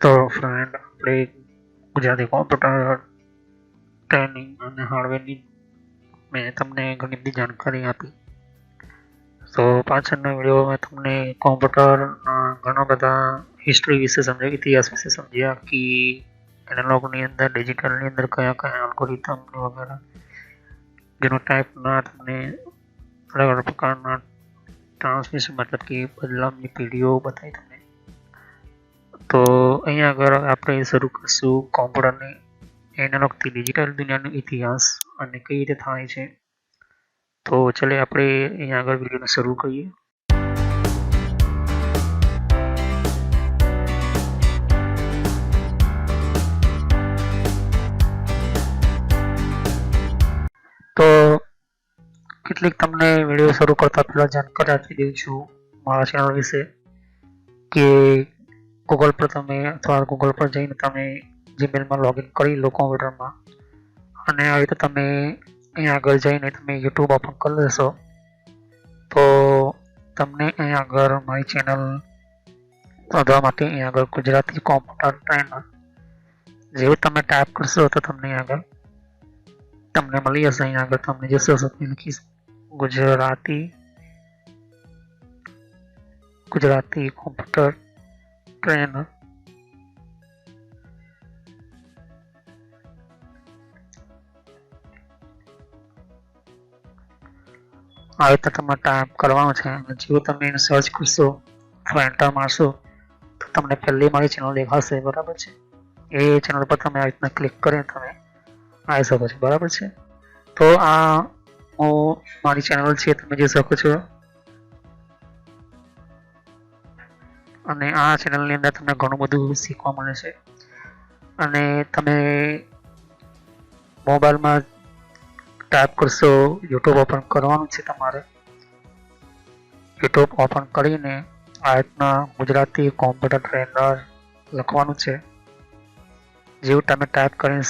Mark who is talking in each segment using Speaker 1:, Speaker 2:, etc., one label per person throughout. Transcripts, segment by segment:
Speaker 1: તો ફ્રેન્ડ, આપણે Gujarati computer training અને હાર્ડવેરની મેં તમને ઘણી બધી જાણકારી આપી. તો પાછળના વિડીયોમાં તમને કોમ્પ્યુટરના ઘણા બધા હિસ્ટ્રી વિશે સમજાય, ઇતિહાસ વિશે સમજ્યા કે એનાલોગની અંદર, ડિજિટલની અંદર કયા કયા અલ્ગોરિધમ વગેરે જીનોટાઈપના તમને અલગ અલગ પ્રકારના ટ્રાન્સમિશન મતલબ કે બદલાવની પીઢીઓ બતાવી તમને. તો અહીંયા આગળ આપણે શરૂ કરીશું કોમ્પ્યુટરની એનાલોગથી ડિજિટલ દુનિયાનો ઇતિહાસ અને કઈ રીતે થાય છે. તો ચાલે આપણે અહીંયા આગળ વિડીયોને શરૂ કરીએ. તો કેટલીક તમને વિડીયો શરૂ કરતા પહેલા જાણકારી આપી દઉં છું મારા ચેનલ વિશે કે ગૂગલ પર તમે અથવા ગૂગલ પર જઈને તમે જીમેલમાં લોગિન કરી લો કોમ્પ્યુટરમાં, અને આવી રીતે તમે અહીંયા આગળ જઈને તમે યુટ્યુબ ઓપન કરી લેશો તો તમને અહીંયા આગળ મારી ચેનલ શોધવા માટે અહીંયા આગળ ગુજરાતી કોમ્પ્યુટર ટ્રેનર જેવું તમે ટાઈપ કરશો તો તમને અહીંયા આગળ તમને મળી જશે. અહીંયા આગળ તમને જે સૌથી લખીશ ગુજરાતી કોમ્પ્યુટર ટ્રેનર. આ રીતે તમારે ટાઈપ કરવાનું છે અને જેવું તમે એને સર્ચ કરશો અથવા એન્ટર મારશો તો તમને પહેલી મારી ચેનલ દેખાશે. બરાબર છે, એ ચેનલ પર તમે આ રીતના ક્લિક કરીને તમે આવી શકો છો. બરાબર છે, તો આ મારી ચેનલ છે, તમે જોઈ શકો છો. અને આ ચેનલની અંદર તમને ઘણું બધું શીખવા મળે છે. અને તમે મોબાઈલમાં ટાઈપ કરશો, યુટ્યુબ ઓપન કરવાનું છે તમારે. યુટ્યુબ ઓપન કરીને આ રીતના ગુજરાતી કોમ્પ્યુટર ટ્રેનર લખવાનું છે. જેવું તમે ટાઈપ કરીને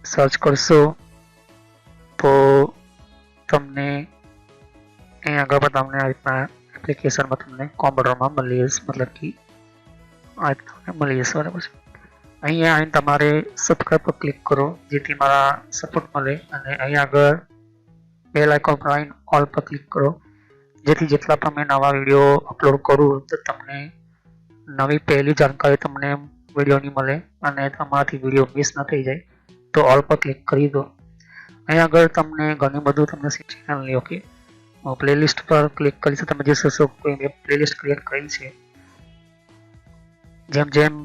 Speaker 1: સર્ચ કરશો તો તમને અહીં આગળ પર તમને આ રીતના એપ્લિકેશનમાં તમને કોમ્પ્યુટરમાં મળી જશે, મતલબ કે આ રીતના મળી જશે. બરાબર છે, અહીંયા આવીને તમારે સબસ્ક્રાઈબ પર ક્લિક કરો જેથી મારા સપોર્ટ મળે, અને અહીંયા આગળ બેલ આઇકોન પર આવીને ઓલ પર ક્લિક કરો જેથી જેટલા પણ મેં નવા વિડીયો અપલોડ કરું તો તમને નવી પહેલી જાણકારી તમને વિડીયોની મળે અને તમારાથી વિડીયો મિસ ન થઈ જાય. તો ઓલ પર ક્લિક કરી દો. અહીંયા આગળ તમને ઘણું બધું તમને ચેનલની ઓકે પ્લેલિસ્ટ પર ક્લિક કરી છે. તમે જે શોધશો કોઈ મેં પ્લેલિસ્ટ ક્રિએટ કરી છે, જેમ જેમ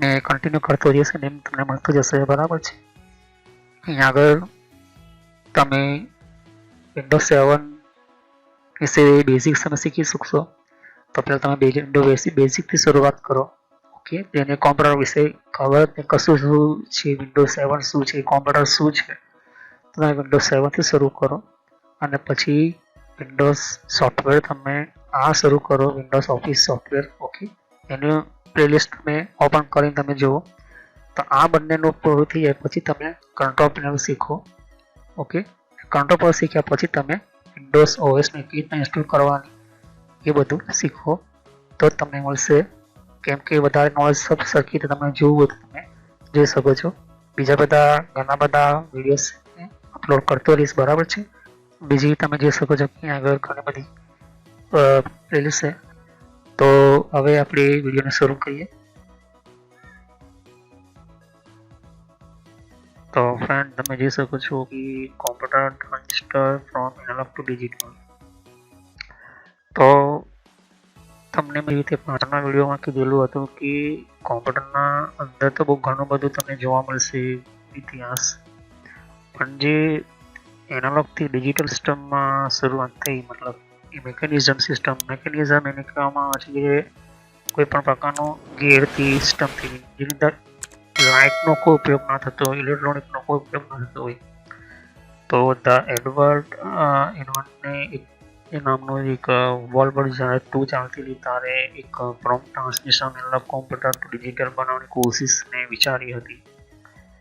Speaker 1: મેં કન્ટિન્યુ કરતો જશે એમ તમને મળતું જશે. બરાબર છે, અહીંયા આગળ તમે વિન્ડોઝ 7 વિશે બેઝિક્સ તમે શીખી શકશો. તો પહેલાં તમે બેઝિકથી શરૂઆત કરો. ઓકે, તેને કોમ્પ્યુટર વિશે ખબર કશું શું છે, વિન્ડોઝ 7 શું છે, કોમ્પ્યુટર શું છે, તો તમે વિન્ડોઝ 7થી શરૂ કરો અને પછી વિન્ડોઝ સોફ્ટવેર તમે આ શરૂ કરો, વિન્ડોઝ ઓફિસ સોફ્ટવેર. ઓકે, એનું પ્લેલિસ્ટ તમે ઓપન કરીને તમે જુઓ તો આ બંનેનું પૂરું થઈ જાય પછી તમે કંટ્રોલ પેનલ શીખો. ઓકે, કંટ્રોલ પેનલ શીખ્યા પછી તમે વિન્ડોઝ ઓએસને કેવી રીતના ઇન્સ્ટોલ કરવાની એ બધું શીખો તો તમને મળશે. કેમ કે વધારે નોલેજ સબ સરખી રીતે તમે જોવું હોય તો તમે જોઈ શકો છો. બીજા બધા ઘણા બધા વિડીયોઝ અપલોડ કરતો રહીશ. બરાબર છે, બીજી તમે જોઈ શકો છો કે આગળ ઘણી બધી પ્લેલિસ્ટ છે. તો હવે આપણે વિડીયોને શરૂ કરીએ. તો ફ્રેન્ડ, તમે જોઈ શકો છો કે computer transistor from analog to digital. તો તમને મેં રીતે પાછળના વિડીયોમાં કીધેલું હતું કે કોમ્પ્યુટરના અંદર તો બહુ ઘણું બધું તમને જોવા મળશે ઇતિહાસ, પણ જે એનાલોગથી ડિજિટલ સિસ્ટમમાં શરૂઆત થઈ, મતલબ એ મિકેનિઝમ એને કહેવામાં આવે છે કે કોઈ પણ પ્રકારનો ગેરથી સિસ્ટમથી જેની અંદર લાઇટનો કોઈ ઉપયોગ ના થતો હોય, ઇલેક્ટ્રોનિકનો કોઈ ઉપયોગ ના થતો હોય. તો ધ એડવર્ડ ઇનવન્ટને એ નામનું એક વર્લ્ડ વોર જ્યારે 2 ચાલતી હતી ત્યારે એક prompt transmission analog computer to digital બનાવવાની કોશિશને વિચારી હતી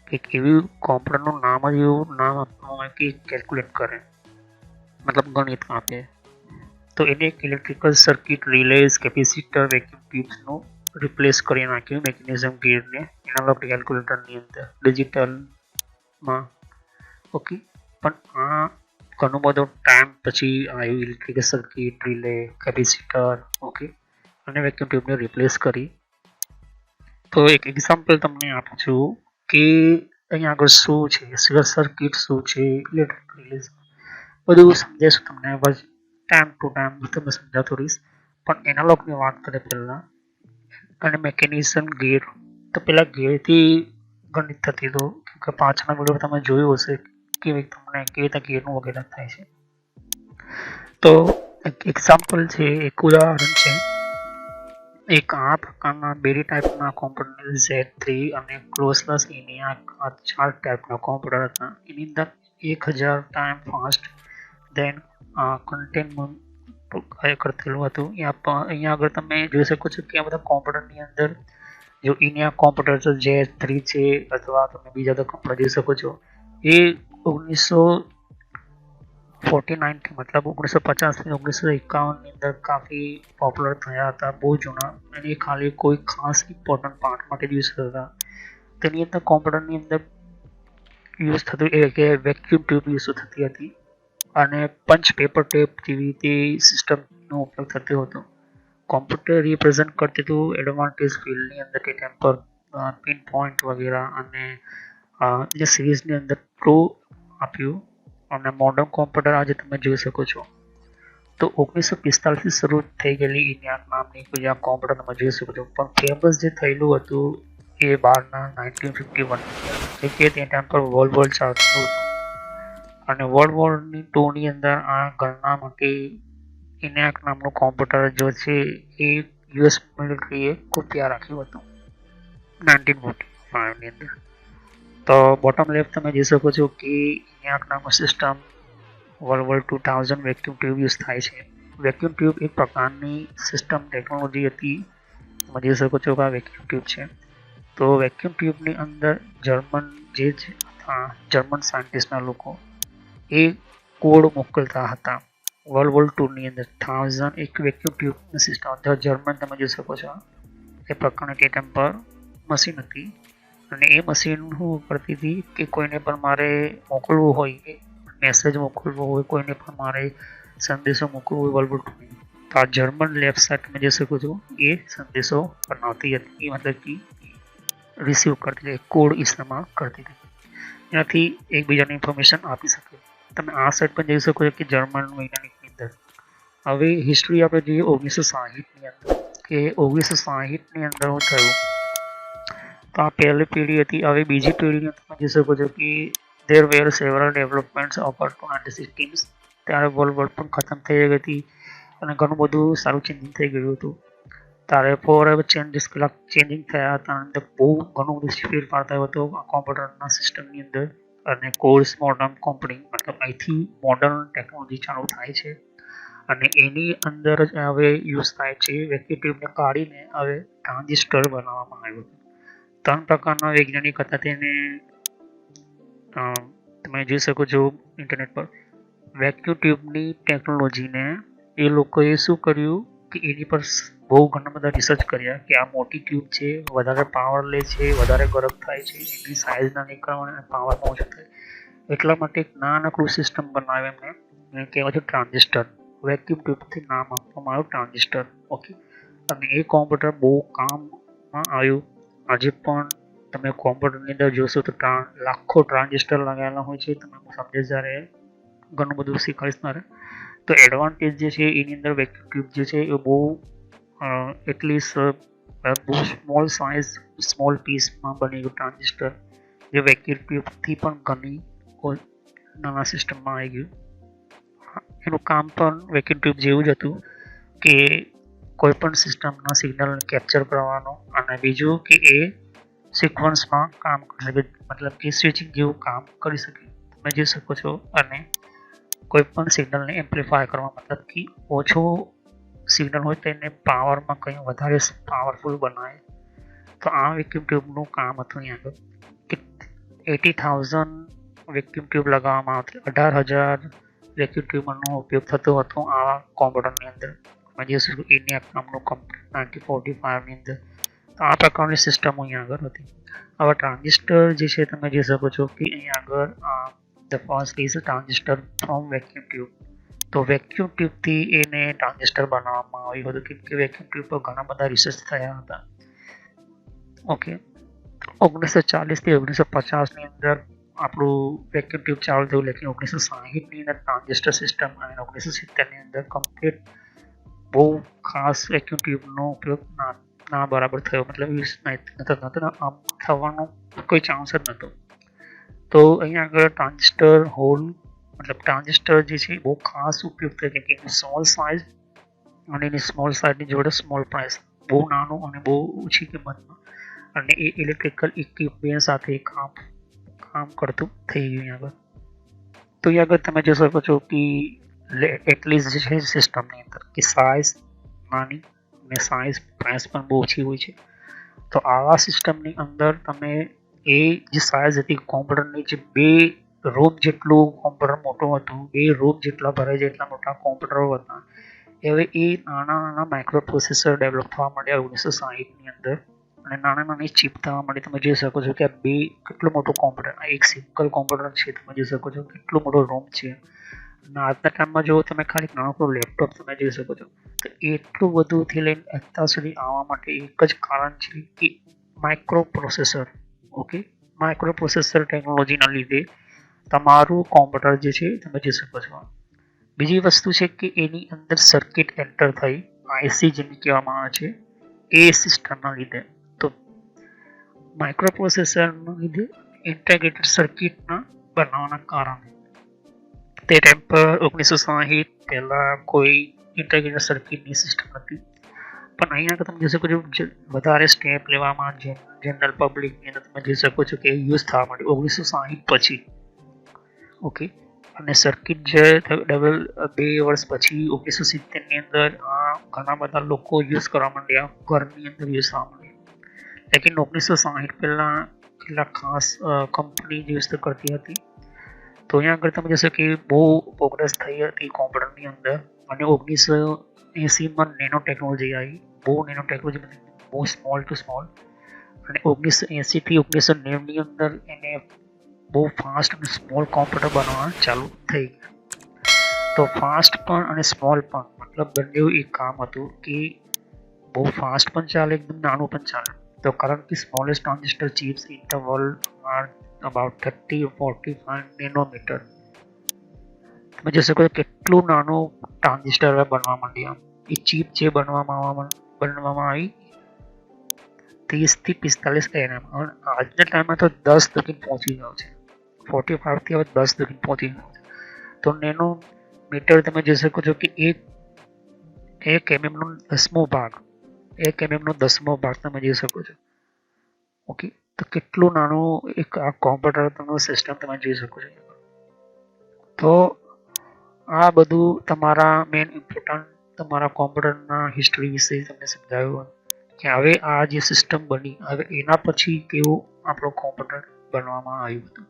Speaker 1: કે કેવી કોમ્પ્યુટરનું નામ જ એવું નામ આપવાનું હોય કે કેલ્ક્યુલેટ કરે, મતલબ ગણિત આપે. તો એને એક electrical circuit, relays, capacitor, vacuum ટ્યુબ્સનું રિપ્લેસ કરી નાખ્યું મેકેનિઝમ ગિયરને એનાલોગ કેલ્ક્યુલેટરની અંદર ડિજિટલમાં. ઓકે, પણ આ ઘણો બધો ટાઈમ પછી આવ્યું electrical circuit, relay, capacitor. Okay, અને વેક્યુમ ટ્યુબને રિપ્લેસ કરી. તો એક એક્ઝામ્પલ તમને આપું છું કે અહીંયા આગળ શું છે, સર્કિટ શું છે, ઇલેક્ટ્રિક રિલે બધું સમજાવીશું તમને. બસ ટાઈમ ટુ ટાઈમ તમને સમજાવતો રહીશ. પણ એનાલોગની વાત કરીએ પહેલાં, અને મેકેનિઝમ ગિયર, તો પેલા ગિયરથી ગણિત થતી તો કે પાછળના વિડીયો તમે જોયું હશે કે તમને કેવી રીતે ગિયરનું વગેરે થાય છે. તો એક એક્ઝામ્પલ છે, એક ઉદાહરણ છે. એક આ પ્રકારના બેરી ટાઈપના કોમ્પ્યુટર Z3 અને ક્લોસલેસ ENIAC આ 4 ટાઈપના કોમ્પ્યુટર હતા. એની અંદર 1000 ટાઈમ ફાસ્ટ દેન કન્ટેનમેન્ટ કરતેલું હતું. અહીંયા આગળ તમે જોઈ શકો છો કે આ બધા કોમ્પ્યુટરની અંદર જો ENIAC કોમ્પ્યુટર છે, Z3 છે, અથવા તમે બીજા બધા કોમ્પ્યુટર જોઈ શકો છો, એ 1949 મતલબ 1950 થી 1951 ની અંદર કાફી પોપ્યુલર થયા હતા, બહુ જૂના. અને ખાલી કોઈ ખાસ ઇમ્પોર્ટન્ટ પાર્ટ માટે યુઝ કરતા. તેની અંદર કોમ્પ્યુટરની અંદર યુઝ થતું એ કે વેક્યુમ ટ્યુબ યુઝ થતી હતી અને પંચ પેપર ટેપ જેવી તે સિસ્ટમનો ઉપયોગ થતો હતો. કોમ્પ્યુટર રિપ્રેઝન્ટ કરતું હતું એડવાન્ટેજ ફિલ્ડની અંદર કે ટેમ્પર, પિન પોઈન્ટ વગેરે, અને જે સિરીઝની અંદર ટ્રુ આપ્યું. અને મોડર્ન કોમ્પ્યુટર આજે તમે જોઈ શકો છો. તો 1945 શરૂ થઈ ગયેલી ENIAC નામની કોઈ આ કોમ્પ્યુટર તમે જોઈ શકો છો. પણ ફેમસ જે થયેલું હતું એ બહારના 1951 કે તે ટાઈમ પર વર્લ્ડ વોર ચાલતું હતું. અને વર્લ્ડ વોર 2ની અંદર આ ગણના માટે ENIAC નામનું કોમ્પ્યુટર જો છે એ US મિલિટરીએ કુપ્યા રાખ્યું હતું 1945ની અંદર. તો બોટમ લેફ્ટ તમે જોઈ શકો છો કે ENIAC નામનું system world war 2000 vacuum tube use થાય છે. વેક્યુમ ટ્યુબ એક પ્રકારની સિસ્ટમ ટેકનોલોજી હતી. તમે જોઈ શકો છો કે આ વેક્યુમ ટ્યુબ છે. તો વેક્યુમ ટ્યુબની અંદર જર્મન સાયન્ટિસ્ટના લોકો એ કોડ મોકલતા હતા. વર્લ્ડ વોર 2ની અંદર 1000 એક વેક્યુમ ટ્યુબની સિસ્ટમ જર્મન તમે જોઈ શકો છો. એ પ્રકારની તે ટાઈમ પર મશીન હતી. અને એ મશીન શું કરતી હતી કે કોઈને પણ મારે મોકલવું હોય, મેસેજ મોકલવો હોય, કોઈને પણ મારે સંદેશો મોકલવો હોય વર્લ્ડ વોર 2, તો આ જર્મન લેફ્ટ સાઈડ તમે જોઈ શકો છો એ સંદેશો બનાવતી હતી, મતલબ કે રિસીવ કરતી હતી, કોડ ઇસ્તેમાલ કરતી હતી. એનાથી એકબીજાને ઇન્ફોર્મેશન આપી શકે. તમે આ સાઈડ પણ જોઈ શકો છો કે જર્મન વૈજ્ઞાનિકની અંદર. હવે હિસ્ટ્રી આપણે જોઈએ 1960ની અંદર, કે 1960ની અંદર શું થયું. તો આ પહેલી પેઢી હતી. હવે બીજી પેઢીની તમે જોઈ શકો છો કે there were several developments occurred to 1960s. ત્યારે વર્લ્ડ વોર પણ ખતમ થઈ ગઈ હતી અને ઘણું બધું સારું ચેન્જિંગ થઈ ગયું હતું. ત્યારે ફોર ચેન્જિંગ થયા હતા. અંદર બહુ ઘણું બધું ફેરફાર થયો હતો આ કોમ્પ્યુટરના સિસ્ટમની અંદર. અને કોર્સ મોડર્ન કંપની, મતલબ અહીંથી મોડર્ન ટેકનોલોજી ચાલુ થાય છે. અને એની અંદર જ હવે યુઝ થાય છે. વેક્યુમ ટ્યુબને કાઢીને હવે ટ્રાન્ઝિસ્ટર બનાવવામાં આવ્યું. 3 પ્રકારના વૈજ્ઞાનિક હતા. તેને તમે જોઈ શકો છો ઇન્ટરનેટ પર. વેક્યુમ ટ્યુબની ટેકનોલોજીને એ લોકોએ શું કર્યું કે એની પર બહુ ઘણા બધા રિસર્ચ કર્યા કે આ મોટી ટ્યુબ છે, વધારે પાવર લે છે, વધારે ગરમ થાય છે, એની સાઇઝ નાની કરવાની અને પાવર ઓછો થાય. એટલા માટે એક નાનકડું સિસ્ટમ બનાવે એમને કહેવાય છે ટ્રાન્ઝિસ્ટર. વેક્યુમ ટ્યુબથી નામ આપવામાં આવ્યું ટ્રાન્ઝિસ્ટર. ઓકે, અને એ કોમ્પ્યુટર બહુ કામમાં આવ્યું. આજે પણ તમે કોમ્પ્યુટરની અંદર જોશો તો લાખો ટ્રાન્ઝિસ્ટર લગાવેલા હોય છે. તમે સમજે જ્યારે ઘણું બધું શીખવાડીશ મારે. તો એડવાન્ટેજ જે છે એની અંદર વેક્યુમ ટ્યુબ જે છે એ બહુ એટલીસ્ટ બહુ સ્મોલ સાઇઝ, સ્મોલ પીસમાં બની ગયું ટ્રાન્ઝિસ્ટર, જે વેક્યુમ ટ્યુબથી પણ ઘણી નાના સિસ્ટમમાં આવી ગયું. એનું કામ પણ વેક્યુમ ટ્યુબ જેવું જ હતું કે કોઈ પણ સિસ્ટમના સિગ્નલને કેપ્ચર કરવાનો, અને બીજું કે એ સિક્વન્સમાં કામ કરી શકે, મતલબ કે સ્વિચિંગ જેવું કામ કરી શકે. તમે જોઈ શકો છો. અને કોઈ પણ સિગ્નલને એમ્પ્લીફાય કરવા, મતલબ કે ઓછો સિગ્નલ હોય તેને પાવરમાં કંઈ વધારે પાવરફુલ બનાવે. તો આ વેક્યુમ ટ્યુબનું કામ હતું. અહીંયા આગળ કે 80,000 વેક્યુમ ટ્યુબ લગાવવામાં આવતી, 18,000 વેક્યુમ ટ્યુબનો ઉપયોગ થતો હતો આ કોમ્પ્યુટરની અંદર. તમે જોઈ શકો ENIAC નામનું કંપની 1945 ની અંદર. તો આ પ્રકારની સિસ્ટમ અહીંયા આગળ હતી. હવે ટ્રાન્ઝિસ્ટર જે છે તમે જોઈ શકો છો કે અહીંયા આગળ the first is transistor from vacuum tube. તો વેક્યુમ ટ્યુબથી એને ટ્રાન્ઝિસ્ટર બનાવવામાં આવ્યું હતું, કેમ કે વેક્યુમ ટ્યુબ પર ઘણા બધા રિસર્ચ થયા હતા. ઓકે, 1940 થી 1950 ની અંદર આપણું વેક્યુમ ટ્યુબ ચાલુ થયું, લેકિન 1960 ની અંદર ટ્રાન્ઝિસ્ટર સિસ્ટમ અને 1970 ની અંદર કમ્પ્લીટ બહુ ખાસ વેક્યુમ ટ્યુબનો ઉપયોગ ના બરાબર થયો, મતલબ યુઝ આમ થવાનો કોઈ ચાન્સ જ નહોતો. તો અહીંયા આગળ ટ્રાન્ઝિસ્ટર હોલ મતલબ ટ્રાન્ઝિસ્ટર જે છે બહુ ખાસ ઉપયોગ થયો, કેમ કે એની સ્મોલ સાઇઝ અને એની સ્મોલ સાઇઝની જોડે સ્મોલ પ્રાઇસ, બહુ નાનું અને બહુ ઓછી કિંમતમાં, અને એ ઇલેક્ટ્રિકલ ઇક્વિપમેન્ટ સાથે કામ કરતું થઈ ગયું અહીંયા આગળ. તો અહીંયા આગળ તમે જોઈ શકો છો કે એટલીસ્ટ જે છે સિસ્ટમની અંદર કે સાઇઝ નાની અને સાઇઝ પ્રાઇસ પણ બહુ ઓછી હોય છે. તો આવા સિસ્ટમની અંદર તમે એ જે સાઇઝ હતી કોમ્પ્યુટરની, જે 2 રૂમ જેટલું કોમ્પ્યુટર મોટું હતું, 2 રૂમ જેટલા ભરાય જેટલા મોટા કોમ્પ્યુટરો હતા. હવે એ નાના માઇક્રો પ્રોસેસર ડેવલપ થવા માંડ્યા 1960ની અંદર, અને નાની ચીપ થવા માંડી. તમે જોઈ શકો છો કે આ 2 કેટલું મોટું કોમ્પ્યુટર, આ એક સિંગલ કોમ્પ્યુટર છે. તમે જોઈ શકો છો કેટલો મોટો રૂમ છે. અને આજના ટાઈમમાં જો તમે ખાલી નાનકડું લેપટોપ તમે જોઈ શકો છો, તો એટલું બધુંથી લઈને અત્યાર સુધી આવવા માટે એક જ કારણ છે કે micro processor. Okay, micro processor ટેકનોલોજીના લીધે તમારું કોમ્પ્યુટર જે છે તમે જોઈ શકો છો. બીજી વસ્તુ છે કે એની અંદર સર્કિટ એન્ટર થઈ, આઈસી જેને કહેવામાં આવે છે, એ સિસ્ટમના લીધે. તો માઇક્રો પ્રોસેસરના લીધે ઇન્ટિગ્રેટેડ સર્કિટના બનાવવાના કારણે તે ટાઈમ પર 1960 પહેલાં કોઈ ઇન્ટિગ્રેટેડ સર્કિટની સિસ્ટમ નથી. પણ અહીંયા તમે જોઈ શકો છો વધારે સ્ટેપ લેવામાં જનરલ પબ્લિકની અંદર તમે જોઈ શકો છો કે યુઝ થવા માંડ્યું 1960 પછી. ઓકે, અને સર્કિટ જે 2 વર્ષ પછી 1970ની અંદર ઘણા બધા લોકો યુઝ કરવા માંડ્યા, ઘરની અંદર યુઝ થવા માંડ્યા. લેકિન 1960 પહેલાં કેટલાક ખાસ કંપની યુઝ કરતી હતી. તો અહીંયા આગળ તમે જોશો કે બહુ પ્રોગ્રેસ થઈ હતી કોમ્પ્યુટરની અંદર, અને 1980માં નેનો ટેકનોલોજી આવી, બહુ નેનો ટેકનોલોજી, બહુ સ્મોલ ટુ સ્મોલ. અને 1980 થી 1990ની અંદર એને બહુ ફાસ્ટ અને સ્મોલ કોમ્પ્યુટર બનાવવા ચાલુ થઈ ગયા. તો ફાસ્ટ પણ અને સ્મોલ પણ મતલબ બંને એક કામ હતું કે બહુ ફાસ્ટ પણ ચાલે, એકદમ નાનું પણ ચાલે. તો કારણ કે smallest transistor chips in the world R about 30-45 nanometer. તમે જોઈ શકો કેટલું નાનું ટ્રાન્ઝિસ્ટર બનવા માંડ્યા. એ ચિપ જે બનવામાં આવી 30 થી 45 nm, અને આજના ટાઈમમાં તો 10 સુધી પહોંચી ગયો છે. 45 થી હવે 10 સુધી પહોંચી ગયો છે. તો નેનોમીટર તમે જોઈ શકો છો કે એક mm નો 10મો ભાગ, 1 mm નો 10મો ભાગ તમે જોઈ શકો છો. ઓકે, તો કેટલું નાનું એક આ કોમ્પ્યુટરનું સિસ્ટમ તમે જોઈ શકો છો. તો આ બધું તમારા મેઇન ઇમ્પોર્ટન્ટ તમારા કોમ્પ્યુટરના હિસ્ટ્રી વિશે તમને સમજાવ્યું કે હવે આ જે સિસ્ટમ બની, હવે એના પછી કેવું આપણું કોમ્પ્યુટર બનવામાં આવ્યું હતું.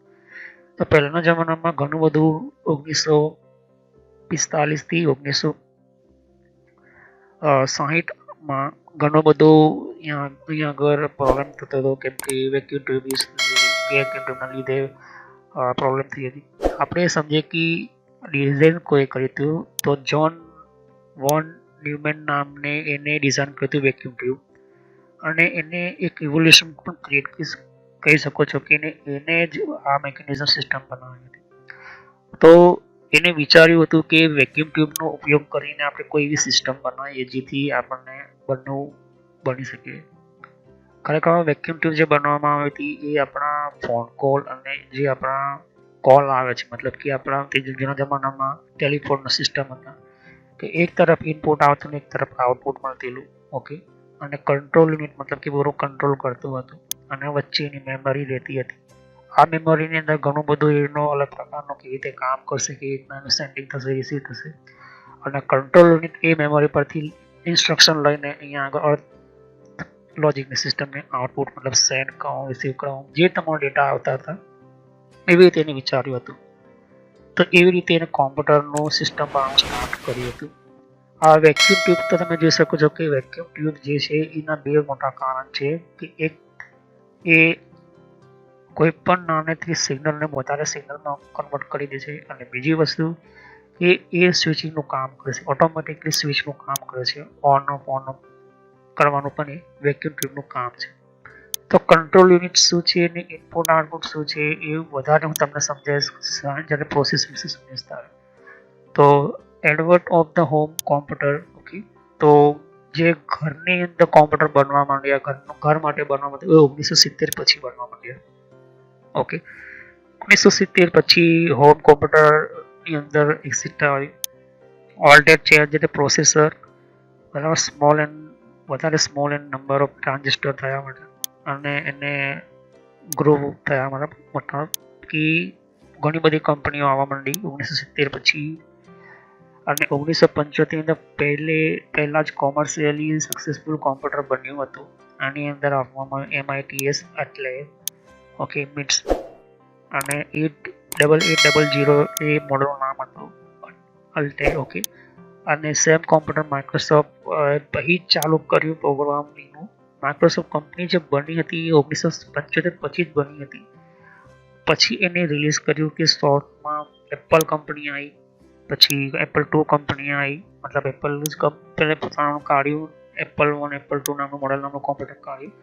Speaker 1: તો પહેલાના જમાનામાં ઘણું બધું 1945 થી 1960માં ઘણો બધો અહીંયા આગળ પ્રોબ્લેમ થતો હતો, કેમ કે વેક્યુમ ટ્યુબના લીધે પ્રોબ્લેમ થઈ હતી. આપણે સમજીએ કે ડિઝાઇન કોઈ કર્યું હતું, તો જ્હોન વોન ન્યુમેન નામને એને ડિઝાઇન કર્યું હતું વેક્યુમ ટ્યુબ, અને એને એક ઇવોલ્યુશન પણ ક્રિએટ કહી શકો છો કે એને જ આ મેકેનિઝમ સિસ્ટમ બનાવી હતી. તો એને વિચાર્યું હતું કે વેક્યુમ ટ્યુબનો ઉપયોગ કરીને આપણે કોઈ એવી સિસ્ટમ બનાવીએ જેથી આપણને બની શકે. ખરેખર વેક્યુમ ટ્યુબ જે બનાવવામાં આવી હતી એ આપણા ફોન કોલ અને જે આપણા કોલ આવે છે, મતલબ કે આપણા જૂના જમાનામાં ટેલિફોનનો સિસ્ટમ હતા કે એક તરફ ઇનપુટ આવતું ને એક તરફ આઉટપુટ મળતેલું. ઓકે, અને કંટ્રોલ યુનિટ મતલબ કે પૂરો કંટ્રોલ કરતું હતું, અને વચ્ચે એની મેમરી રહેતી હતી. આ મેમરીની અંદર ઘણું બધું એનો અલગ પ્રકારનું કેવી રીતે કામ કરશે, કેવી રીતના એનું સેન્ડિંગ થશે, રિસીવ થશે, અને કંટ્રોલ યુનિટ એ મેમરી પરથી ઇન્સ્ટ્રક્શન લઈને અહીંયા આગળ લોજિકની સિસ્ટમને આઉટપુટ મતલબ સેન્ડ કરો, રિસીવ કરો, જે તમારો ડેટા આવતા હતા એવી રીતે એને વિચાર્યું હતું. તો એવી રીતે એને કોમ્પ્યુટરનું સિસ્ટમ બનાવવાનું સ્ટાર્ટ કર્યું હતું. આ વેક્યુમ ટ્યુબ તો તમે જોઈ શકો છો કે વેક્યુમ ટ્યુબ જે છે એના બે મોટા કારણ છે કે એક એ કોઈ પણ નાનેથી સિગ્નલને વધારે સિગ્નલમાં કન્વર્ટ કરી દે છે અને બીજી વસ્તુ કે એ સ્વિચિંગનું કામ કરે છે, ઓટોમેટિકલી સ્વિચનું કામ કરે છે, ઓન ઓફ કરવાનું પણ એ વેક્યુમ ટ્યુબનું કામ છે. તો કંટ્રોલ યુનિટ શું છે અને ઇનપુટ આઉટપુટ શું છે એ વધારે હું તમને સમજાવીશ જ્યારે પ્રોસેસ વિશે સમજતા. તો advert of the home computer. Okay, તો જે ઘરની અંદર કોમ્પ્યુટર બનવા માંડ્યા, ઘર માટે બનવા માંડ્યા, 1970 પછી બનવા માંડ્યા. ઓકે, 1970 પછી હોમ કોમ્પ્યુટરની અંદર એક્ઝિટ આવી ઓલ્ટેડ છે જે પ્રોસેસર બરાબર વધારે small and number of transistor થયા માટે અને એને ગ્રો થયા મતલબ કે ઘણી બધી કંપનીઓ આવવા માંડી 1970 પછી. અને 1975 પહેલા જ કોમર્શિયલી સક્સેસફુલ કોમ્પ્યુટર બન્યું હતું. આની અંદર આપવામાં MITS એટલે ઓકે મિટ્સ અને 8800 એ મોડલનું નામ હતું અલ્ટેર. ઓકે, અને સેમ કોમ્પ્યુટર માઇક્રોસોફ્ટ પછી ચાલુ કર્યું પ્રોગ્રામિંગનું. માઇક્રોસોફ્ટ કંપની જે બની હતી એ 1975 પછી જ બની હતી. પછી એને રિલીઝ કર્યું કે શોર્ટમાં એપલ કંપની આવી, પછી એપલ 2 કંપની આવી, મતલબ એપલ જ પોતાનું કાઢ્યું, એપલ 1 એપલ 2 નામનું મોડલ નામનું કોમ્પ્યુટર કાઢ્યું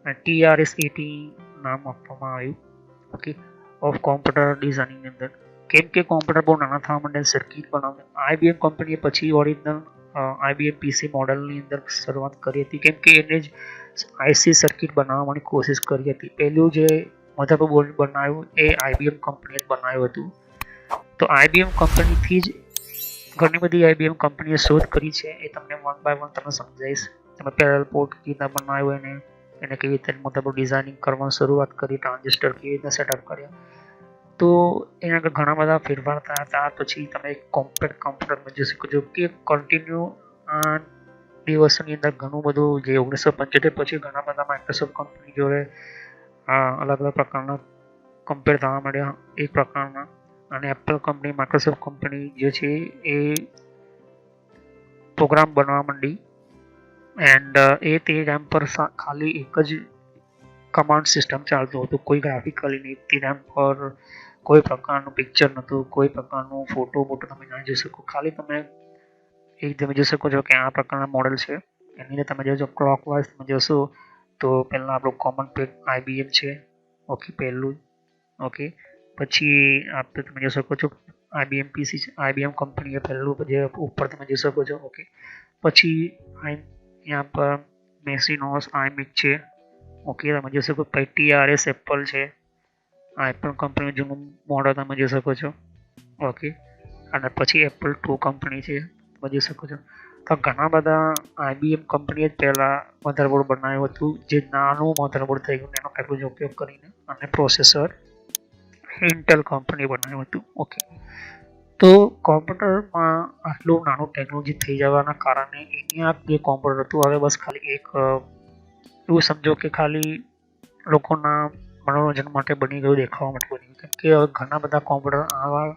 Speaker 1: અને TRS-80 નામ આપવામાં આવ્યું. ઓકે, ઓફ કોમ્પ્યુટર ડિઝાઇનિંગની અંદર કેમ કે કોમ્પ્યુટર બહુ નાના થવા માટે સર્કિટ બનાવવા IBM કંપનીએ પછી ઓરિજિનલ IBM PC મોડલની અંદર શરૂઆત કરી હતી કેમ કે એને જ IC સર્કિટ બનાવવાની કોશિશ કરી હતી. પહેલું જે મધરબોર્ડ બનાવ્યું એ IBM કંપનીએ જ બનાવ્યું હતું. તો IBM કંપનીથી જ ઘણી બધી IBM કંપનીએ શોધ કરી છે, એ તમને વન બાય વન તમને સમજાવીશ. તમે પેરેલલ પોર્ટ કેવી રીતના બનાવ્યું એને કેવી રીતે મધરબોર્ડ ડિઝાઇનિંગ કરવાની શરૂઆત કરી, ટ્રાન્ઝિસ્ટર કેવી રીતના સેટઅપ કર્યા. તો એના આગળ ઘણા બધા ફેરફાર થયા. ત્યાર પછી તમે કોમ્પેક્ટ કોમ્પ્યુટરમાં જોઈ શકો છો કે કન્ટિન્યુ દિવસોની અંદર ઘણું બધું જે 1975 પછી ઘણા બધા માઇક્રોસોફ્ટ કંપની જોડે અલગ અલગ પ્રકારના કમ્પેર થવા માંડ્યા એક પ્રકારના. અને એપલ કંપની, માઇક્રોસોફ્ટ કંપની જે છે એ પ્રોગ્રામ બનવા માંડી એન્ડ એ તે ટાઈમ પર ખાલી એક જ કમાન્ડ સિસ્ટમ ચાલતું હતું, કોઈ ગ્રાફિકલી નહીં. તે ટાઈમ પર કોઈ પ્રકારનું પિક્ચર નહોતું, કોઈ પ્રકારનું ફોટો તમે ના જોઈ શકો. ખાલી તમે જોઈ શકો છો કે આ પ્રકારના મોડેલ છે. એની અંદર તમે જોશો ક્લોક વાઇઝ તમે જોશો તો પહેલાં આપણું કોમન પેડ IBM છે. ઓકે, પહેલું. ઓકે, પછી આપણે તમે જોઈ શકો છો IBM PC છે, IBM કંપનીએ પહેલું જે ઉપર તમે જોઈ શકો છો. ઓકે, પછી यहाँ पर મેસિનોસ આઈમિક છે. ઓકે, તમે જોઈ શકો. પછી TRS એપલ છે, આ એપલ કંપનીનું જૂનું મોડલ તમે જોઈ શકો છો. ઓકે, અને પછી એપલ 2 કંપની છે, તમે જોઈ શકો છો. તો ઘણા બધા IBM કંપનીએ જ પહેલાં મધરબોર્ડ બનાવ્યું હતું જે નાનું મધરબોર્ડ થઈ ગયું એનો ટેકનોલોજી ઉપયોગ કરીને, અને પ્રોસેસર ઇન્ટેલ કંપની બનાવ્યું હતું. ઓકે, તો કોમ્પ્યુટરમાં આટલું નાનું ટેકનોલોજી થઈ જવાના કારણે એની જે કોમ્પ્યુટર હતું હવે બસ ખાલી એક એવું સમજો કે ખાલી લોકોના મનોરંજન માટે બની ગયું, દેખાવા માટે બની ગયું. કેમ કે હવે ઘણા બધા કોમ્પ્યુટર આવા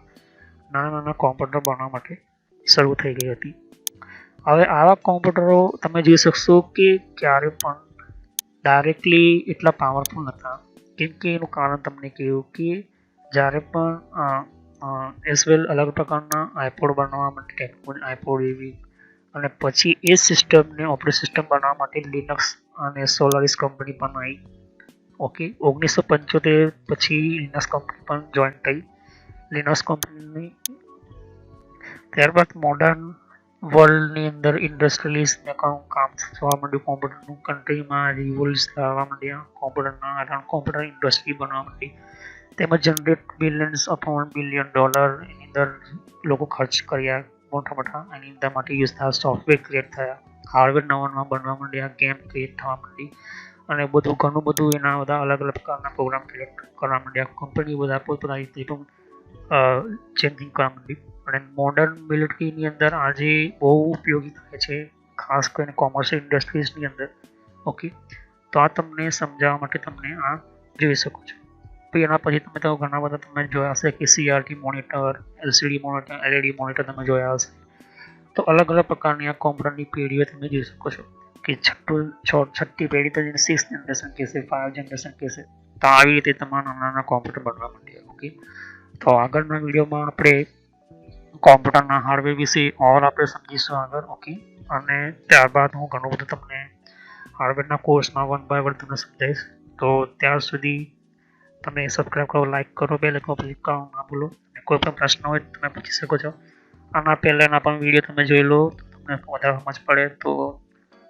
Speaker 1: નાના કોમ્પ્યુટર બનાવવા માટે શરૂ થઈ ગઈ હતી. હવે આવા કોમ્પ્યુટરો તમે જોઈ શકશો કે ક્યારે પણ ડાયરેક્ટલી એટલા પાવરફુલ નહોતા. કેમ કે એનું કારણ તમને કહ્યું કે જ્યારે પણ એઝ વેલ અલગ પ્રકારના આઈપોડ બનાવવા માટે ટેકનોલોજી આઈપોડ એવી, અને પછી એ સિસ્ટમને ઓપરેટિંગ સિસ્ટમ બનાવવા માટે લિનક્સ અને સોલારિસ કંપની પણ આવી. ઓકે, 1975 પછી લિનક્સ કંપની પણ જોઈન થઈ. લિનક્સ કંપની ત્યારબાદ મોડર્ન વર્લ્ડની અંદર ઇન્ડસ્ટ્રીયલિસ્ટને કામ થવા માંડ્યું. કોમ્પ્યુટરનું કન્ટ્રીમાં રિવોલ્યુશન થવા માંડ્યા. કોમ્પ્યુટર ઇન્ડસ્ટ્રી બનવા માંડી. તેમજ generate billions upon billion dollar એની અંદર લોકો ખર્ચ કર્યા મોટા એની અંદર માટે યુઝ થયા. સોફ્ટવેર ક્રિએટ થયા, હાર્ડવેર નવા બનવા માંડ્યા, ગેમ ક્રિએટ થવા માંડી અને ઘણું બધું એના બધા અલગ અલગ પ્રકારના પ્રોગ્રામ ક્રિએટ કરવા માંડ્યા. કંપની બધા પોતાની રીતે પણ ચેન્જિંગ કરવા માંડી. અને મોડર્ન મિલિટરીની અંદર આજે બહુ ઉપયોગી થાય છે, ખાસ કરીને કોમર્શિયલ ઇન્ડસ્ટ્રીઝની અંદર. ઓકે, તો આ તમને સમજાવવા માટે તમને આ જોઈ શકો છો. તો એના પછી તમે તો ઘણા બધા તમે જોયા હશે કે CRT monitor, LCD monitor, LED monitor તમે જોયા હશે. તો તો અલગ અલગ પ્રકારની આ કોમ્પ્યુટરની પેઢીઓ તમે જોઈ શકો છો કે છઠ્ઠી પેઢી તો 6th જનરેશન કહેશે, 5 જનરેશન કહેશે. તો આવી રીતે તમારા નાના કોમ્પ્યુટર બનવા માંડ્યા. ઓકે, તો આગળના વિડીયોમાં આપણે કોમ્પ્યુટરના હાર્ડવેર વિશે આપણે સમજીશું આગળ. ઓકે, અને ત્યારબાદ હું ઘણું બધું તમને હાર્ડવેરના કોર્સમાં 1 by 1 તમને સમજાવીશ. તો ત્યાર સુધી તમે સબસ્ક્રાઈબ કરો, લાઈક કરો, બેલ આઇકન ક્લિક કરવાનું ના ભૂલો. કોઈ પણ પ્રશ્ન હોય તો તમે પૂછી શકો છો. આના પહેલાંના પણ વિડીયો તમે જોઈ લો, તમને વધારે સમજ પડે તો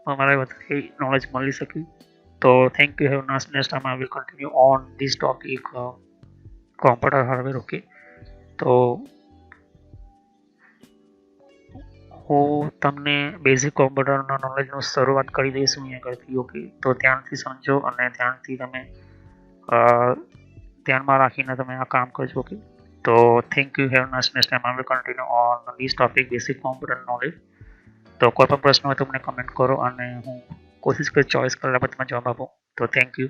Speaker 1: તમારે વધારે નોલેજ મળી શકે. તો thank you. Have nice next time I will continue on this topic computer hardware. Okay, તો હું તમને બેઝિક કોમ્પ્યુટરના નોલેજનું શરૂઆત કરી દઈશ અહીંયા આગળથી. ઓકે, તો ધ્યાનથી સમજો અને ધ્યાનથી તમે ધ્યાનમાં રાખીને તમે આ કામ કરજો. ઓકે, તો thank you. Have nice next time I will continue on this topic basic computer knowledge. તો કોઈ પણ પ્રશ્ન હોય તો મને કમેન્ટ કરો અને હું કોશિશ કરીશ 24 કલાક પછી તમે જવાબ આપો. તો થેન્ક યુ.